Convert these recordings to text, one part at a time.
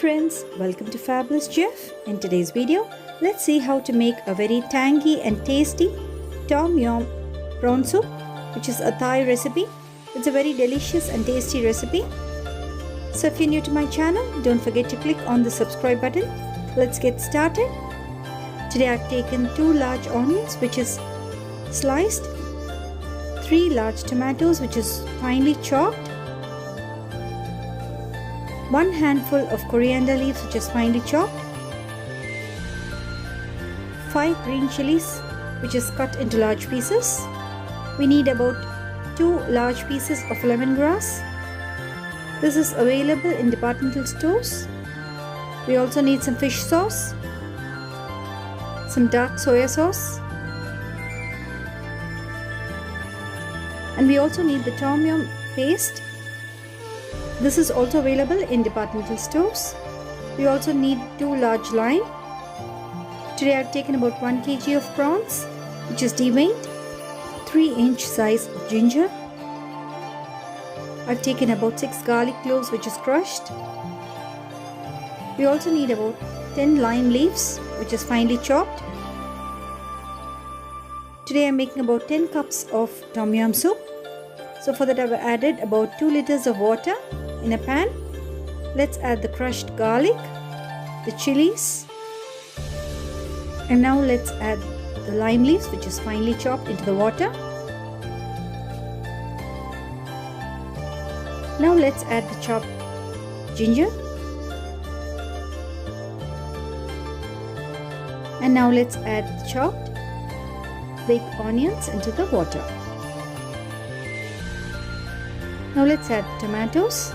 friends, welcome to Fabulous Chef. In today's video, let's see how to make a very tangy and tasty tom yum prawn soup, which is a Thai recipe. It's a very delicious and tasty recipe. So if you're new to my channel, don't forget to click on the subscribe button. Let's get started. Today I've taken 2 large onions, which is sliced, 3 large tomatoes, which is finely chopped, 1 handful of coriander leaves, which is finely chopped, 5 green chilies, which is cut into large pieces. We need about 2 large pieces of lemongrass. This is available in departmental stores. We also need some fish sauce, some dark soya sauce, and we also need the tom yum paste. This is also available in departmental stores. We also need 2 large lime. Today I've taken about 1 kg of prawns, which is deveined, 3-inch size of ginger. I've taken about 6 garlic cloves, which is crushed. We also need about 10 lime leaves, which is finely chopped. Today I'm making about 10 cups of tom yum soup. So for that I've added about 2 liters of water in a pan. Let's add the crushed garlic, the chilies, and now let's add the lime leaves, which is finely chopped, into the water. Now let's add the chopped ginger, and now let's add the chopped baked onions into the water. Now let's add the tomatoes,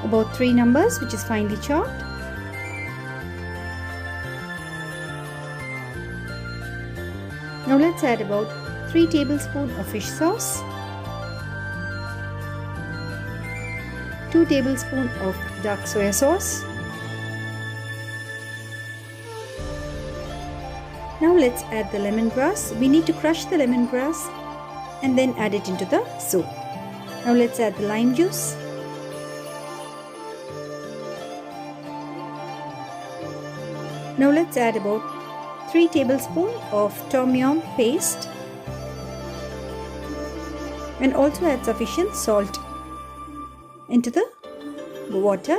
about 3 numbers, which is finely chopped. Now let's add about 3 tablespoons of fish sauce, 2 tablespoons of dark soya sauce. Now let's add the lemongrass. We need to crush the lemongrass and then add it into the soup. Now let's add the lime juice. Now let's add about 3 tablespoons of tom yum paste, and also add sufficient salt into the water.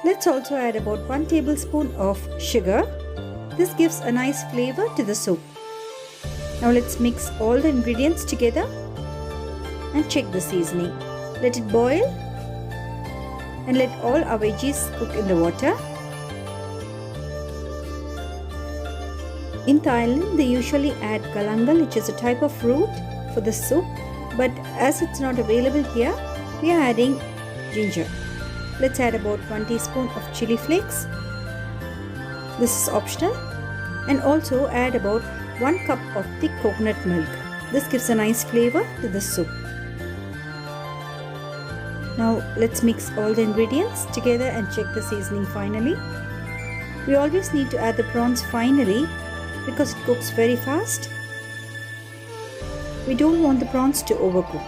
Let's also add about 1 tablespoon of sugar. This gives a nice flavor to the soup. Now let's mix all the ingredients together and check the seasoning. Let it boil and let all our veggies cook in the water. In Thailand, they usually add galangal, which is a type of fruit, for the soup, but as it's not available here, we are adding ginger. Let's add about 1 teaspoon of chili flakes. This is optional. And also add about 1 cup of thick coconut milk. This gives a nice flavor to the soup. Now let's mix all the ingredients together and check the seasoning finally. We always need to add the prawns finally because it cooks very fast. We don't want the prawns to overcook.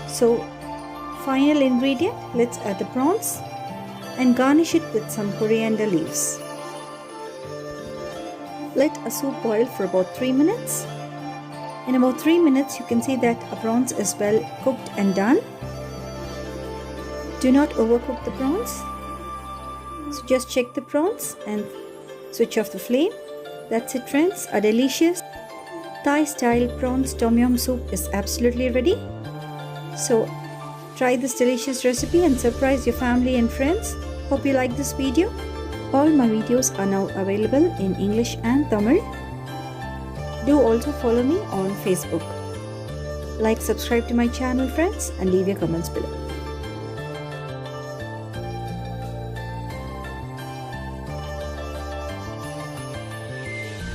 So final ingredient, let's add the prawns and garnish it with some coriander leaves. Let a soup boil for about 3 minutes. In about 3 minutes, you can see that our prawns is well cooked and done. Do not overcook the prawns. So just check the prawns and switch off the flame. That's it, friends. A delicious Thai style prawns tom yum soup is absolutely ready. So try this delicious recipe and surprise your family and friends. Hope you like this video. All my videos are now available in English and Tamil. Do also follow me on Facebook. Like, subscribe to my channel, friends, and leave your comments below.